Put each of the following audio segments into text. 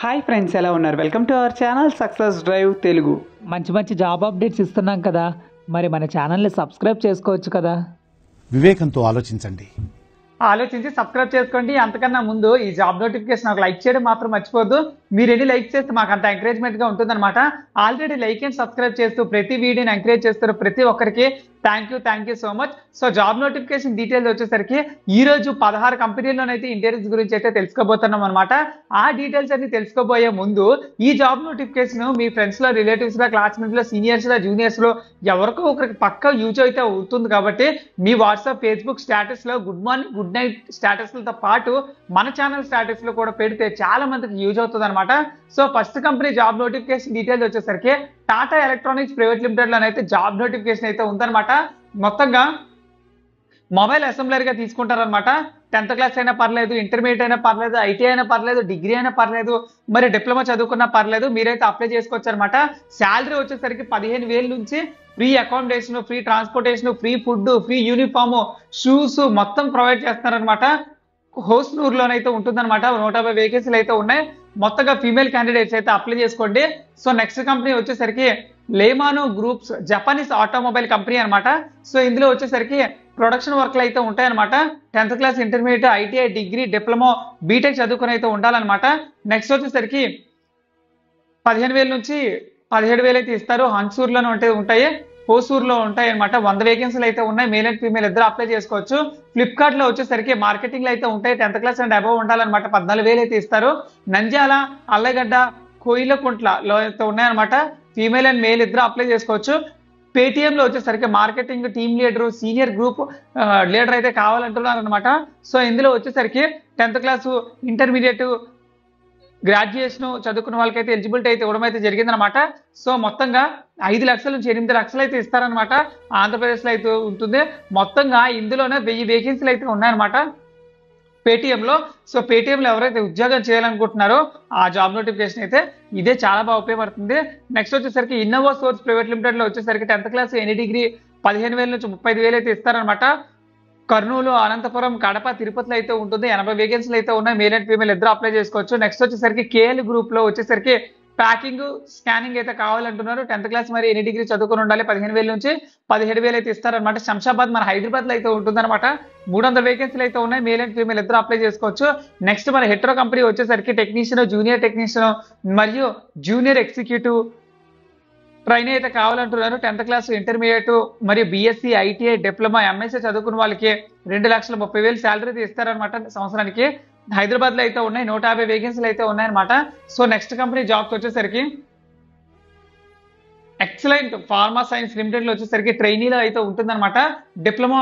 Hi friends, ఎలా ఉన్నారు? Welcome to our channel success drive Telugu. మంచి మంచి జాబ్ అప్డేట్స్ ఇస్తున్నాం కదా, మరి మన ఛానల్ని సబ్స్క్రైబ్ చేసుకోవచ్చు కదా. వివేకంతో ఆలోచించండి. ఆలోచించి సబ్స్క్రైబ్ చేసుకోండి. అంతకన్నా ముందు ఈ జాబ్ నోటిఫికేషన్ ఒక లైక్ చేయడం మాత్రం మర్చిపోద్దు. మీరు ఎన్ని లైక్ చేస్తే మాకు అంత ఎంకరేజ్మెంట్ గా ఉంటుందన్నమాట. ఆల్రెడీ లైక్ అండ్ సబ్స్క్రైబ్ చేస్తూ ప్రతి వీడియోని ఎంకరేజ్ చేస్తారు ప్రతి ఒక్కరికి thank you so much. So job notification details వచ్చేసరికి ఈ రోజు 16 కంపెనీల్లోనైతే ఇంటర్వ్యూస్ గురించి అయితే తెలుసుకోబోతున్నాం అనమాట. ఆ డీటెయిల్స్ అన్ని తెలుసుకోబోయే ముందు ఈ జాబ్ నోటిఫికేషన్ మీ ఫ్రెండ్స్ లో, రిలేటివ్స్ లో, క్లాస్మేట్స్ లో, సీనియర్స్ లో, జూనియర్స్ లో ఎవరికో ఒకరికి పక్క యూజ్ అయితే అవుతుంది. కాబట్టి మీ వాట్సాప్, ఫేస్బుక్ స్టేటస్ లో good morning, good night status లతో పాటు మన ఛానల్ స్టేటస్ లో కూడా పెడితే చాలా మందికి యూజ్ అవుతుంది అనమాట. So first company job notification details వచ్చేసరికి టాటా ఎలక్ట్రానిక్స్ ప్రైవేట్ లిమిటెడ్ లోనైతే జాబ్ నోటిఫికేషన్ అయితే ఉందన్నమాట. మొత్తంగా మొబైల్ అసెంబ్లర్ గా తీసుకుంటారనమాట. 10th క్లాస్ అయినా పర్లేదు, ఇంటర్మీడియట్ అయినా పర్లేదు, ఐటీ అయినా పర్లేదు, డిగ్రీ అయినా పర్లేదు, మరి డిప్లొమా చదువుకున్నా పర్లేదు, మీరైతే అప్లై చేసుకోవచ్చు అనమాట. శాలరీ వచ్చేసరికి 15,000 నుంచి free accommodation, free transportation, free food, free uniform, shoes మొత్తం ప్రొవైడ్ చేస్తున్నారనమాట. హోస్నూర్లోనైతే ఉంటుందన్నమాట. 150 వేకెన్సీలు అయితే ఉన్నాయి. మొత్తంగా ఫీమేల్ క్యాండిడేట్స్ అయితే అప్లై చేసుకోండి. సో నెక్స్ట్ కంపెనీ వచ్చేసరికి లేమానో గ్రూప్స్, జపానీస్ ఆటోమొబైల్ కంపెనీ అనమాట. సో ఇందులో వచ్చేసరికి ప్రొడక్షన్ వర్క్లు అయితే ఉంటాయన్నమాట. 10th class, intermediate, ITI, degree, diploma, BTech చదువుకుని అయితే ఉండాలన్నమాట. నెక్స్ట్ వచ్చేసరికి 15,000 నుంచి 17,000 అయితే ఇస్తారు. హన్సూర్లోనే ఉంటాయి, హోసూర్లో ఉంటాయి అనమాట. 100 వేకెన్సీలు అయితే ఉన్నాయి. మేల్ అండ్ ఫీమేల్ ఇద్దరు అప్లై చేసుకోవచ్చు. ఫ్లిప్కార్ట్ లో వచ్చేసరికి మార్కెటింగ్ లో అయితే ఉంటాయి. 10th క్లాస్ అండ్ అబవ్ ఉండాలన్నమాట. 14,000 అయితే ఇస్తారు. నంద్యాల, అల్లగడ్డ, కోయిలకుంట్లలో అయితే ఉన్నాయన్నమాట. ఫీమేల్ అండ్ మేల్ ఇద్దరు అప్లై చేసుకోవచ్చు. పేటిఎం లో వచ్చేసరికి marketing team leader, senior group leader అయితే కావాలంటున్నారు అనమాట. సో ఇందులో వచ్చేసరికి 10th క్లాస్, ఇంటర్మీడియట్, గ్రాడ్యుయేషన్ చదువుకున్న వాళ్ళకైతే ఎలిజిబిలిటీ అయితే ఇవ్వడం అయితే జరిగిందనమాట. సో మొత్తంగా 5 లక్షల నుంచి 8 లక్షలు అయితే ఇస్తారనమాట. ఆంధ్రప్రదేశ్ లో అయితే ఉంటుంది. మొత్తంగా ఇందులోనే 1000 వేకెన్సీలు అయితే ఉన్నాయన్నమాట పేటిఎంలో. సో పేటిఎంలో ఎవరైతే ఉద్యోగం చేయాలనుకుంటున్నారో ఆ జాబ్ నోటిఫికేషన్ అయితే ఇదే చాలా బాగా ఉపయోగపడుతుంది. నెక్స్ట్ వచ్చేసరికి ఇన్నోవా సోర్స్ ప్రైవేట్ లిమిటెడ్ లో వచ్చేసరికి 10th క్లాస్, ఎనీ డిగ్రీ 15,000 నుంచి 35,000 అయితే ఇస్తారనమాట. కర్నూలు, అనంతపురం, కడప, తిరుపతిలో అయితే ఉంటుంది. 80 వేకెన్సీలు అయితే ఉన్నాయి. మేల్ అండ్ ఫీమేల్ ఇద్దరు అప్లై చేసుకోవచ్చు. నెక్స్ట్ వచ్చేసరికి కేఎల్ గ్రూప్ లో వచ్చేసరికి ప్యాకింగ్, స్కానింగ్ అయితే కావాలంటున్నారు. 10th క్లాస్ మరి ఎనీ డిగ్రీ చదువుకుని ఉండాలి. 15,000 నుంచి 17,000 అయితే ఇస్తారనమాట. శంషాబాద్ మన హైదరాబాద్ లో అయితే ఉంటుందన్నమాట. 300 వేకెన్సీలు అయితే ఉన్నాయి. మేల్ అండ్ ఫీమేల్ ఇద్దరు అప్లై చేసుకోవచ్చు. నెక్స్ట్ మన హెట్రో కంపెనీ వచ్చేసరికి టెక్నీషియన్, జూనియర్ టెక్నీషియన్ మరియు జూనియర్ ఎగ్జిక్యూటివ్ ట్రైన్ అయితే కావాలంటున్నారు. 10th క్లాస్, ఇంటర్మీడియట్ మరియు బీఎస్సీ, ఐటీఐ, డిప్లొమా, ఎంఎస్సీ చదువుకున్న వాళ్ళకి 2,30,000 శాలరీ అయితే ఇస్తారనమాట సంవత్సరానికి. హైదరాబాద్ లో అయితే ఉన్నాయి. 150 వేకెన్సీలు అయితే ఉన్నాయన్నమాట. సో నెక్స్ట్ కంపెనీ జాబ్స్ వచ్చేసరికి ఎక్సలెంట్ ఫార్మా సైన్స్ లిమిటెడ్ లో వచ్చేసరికి ట్రైనీలో అయితే ఉంటుందన్నమాట. డిప్లొమా,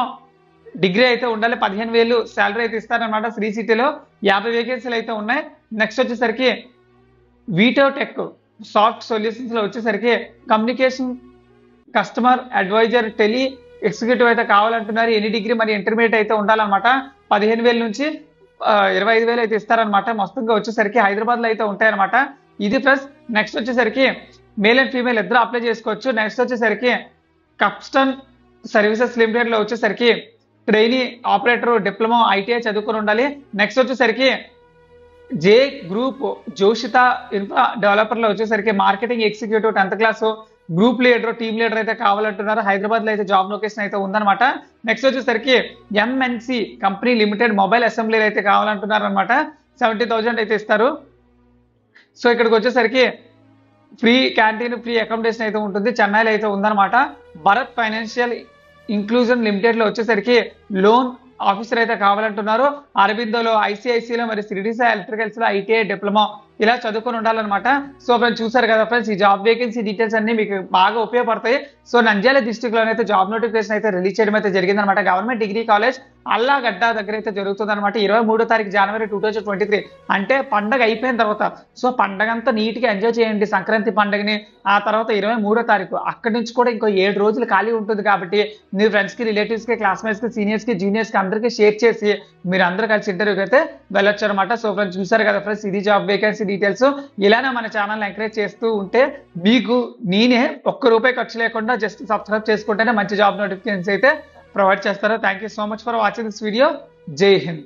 డిగ్రీ అయితే ఉండాలి. 15,000 శాలరీ అయితే ఇస్తారనమాట. శ్రీ సిటీలో 50 వేకెన్సీలు అయితే ఉన్నాయి. నెక్స్ట్ వచ్చేసరికి వీటో టెక్ సాఫ్ట్ సొల్యూషన్స్ లో వచ్చేసరికి communication, customer advisor, tele executive అయితే కావాలంటున్నారు. ఎనీ డిగ్రీ మరి ఇంటర్మీడియట్ అయితే ఉండాలన్నమాట. 15,000 నుంచి 25,000 అయితే ఇస్తారనమాట. మొత్తంగా వచ్చేసరికి హైదరాబాద్ లో అయితే ఉంటాయన్నమాట. ఇది ప్లస్. నెక్స్ట్ వచ్చేసరికి మేల్ అండ్ ఫీమేల్ ఇద్దరు అప్లై చేసుకోవచ్చు. నెక్స్ట్ వచ్చేసరికి కప్స్టన్ సర్వీసెస్ లిమిటెడ్ లో వచ్చేసరికి ట్రైనీ ఆపరేటర్, డిప్లొమా, ఐటీఐ చదువుకుని ఉండాలి. నెక్స్ట్ వచ్చేసరికి జే గ్రూప్ జోషిత ఇన్ఫ్రా డెవలపర్ లో వచ్చేసరికి marketing executive, 10th class, group leader, team leader అయితే కావాలంటున్నారు. హైదరాబాద్ లో అయితే జాబ్ లొకేషన్ అయితే ఉందన్నమాట. నెక్స్ట్ వచ్చేసరికి MNC company limited mobile assembly అయితే కావాలంటున్నారు అనమాట. 70,000 అయితే ఇస్తారు. సో ఇక్కడికి వచ్చేసరికి ఫ్రీ క్యాంటీన్, ఫ్రీ అకామిడేషన్ అయితే ఉంటుంది. చెన్నైలో అయితే ఉందన్నమాట. భరత్ ఫైనాన్షియల్ ఇంక్లూజన్ లిమిటెడ్ లో వచ్చేసరికి లోన్ ఆఫీసర్ అయితే కావాలంటున్నారు. అరబిందోలో, ఐసిఐసిలో, మరి శ్రీడిసా ఎలక్ట్రికల్స్ లో ఐటీఐ, డిప్లొమా ఇలా చదువుకొని ఉండాలన్నమాట. సో ఫ్రెండ్స్ చూసారు కదా ఫ్రెండ్స్, ఈ జాబ్ వేకెన్సీ డీటెయిల్స్ అన్ని మీకు బాగా ఉపయోగపడతాయి. సో నంద్యాల డిస్ట్రిక్ట్ లోనైతే జాబ్ నోటిఫికేషన్ అయితే రిలీజ్ చేయడం అయితే జరిగిందనమాట. గవర్నమెంట్ డిగ్రీ కాలేజ్ అల్లాగడ్డ దగ్గర అయితే జరుగుతుంది అనమాట. 23వ తారీఖు జనవరి 2023 అంటే పండగ అయిపోయిన తర్వాత. సో పండగ అంతా నీట్ గా ఎంజాయ్ చేయండి సంక్రాంతి పండుగని. ఆ తర్వాత 23వ తారీఖు అక్కడి నుంచి కూడా ఇంకో 7 రోజులు ఖాళీ ఉంటుంది. కాబట్టి మీ ఫ్రెండ్స్ కి, రిలేటివ్స్ కి, క్లాస్మేట్స్ కి, సీనియర్స్ కి, జూనియర్స్ కి అందరికీ షేర్ చేసి మీరు అందరూ కలిసి ఇంటర్వ్యూకి అయితే వెళ్ళొచ్చు అనమాట. సో ఫ్రెండ్స్ చూసారు కదా ఫ్రెండ్స్, ఇది జాబ్ వేకెన్సీ డీటెయిల్స్. ఇలానే మన ఛానల్ ఎంకరేజ్ చేస్తూ ఉంటే మీకు నేనే ₹1 ఖర్చు లేకుండా జస్ట్ సబ్స్క్రైబ్ చేసుకుంటేనే మంచి జాబ్ నోటిఫికేషన్స్ అయితే ప్రొవైడ్ చేస్తారు. Thank you so much for watching this video. జై హింద్.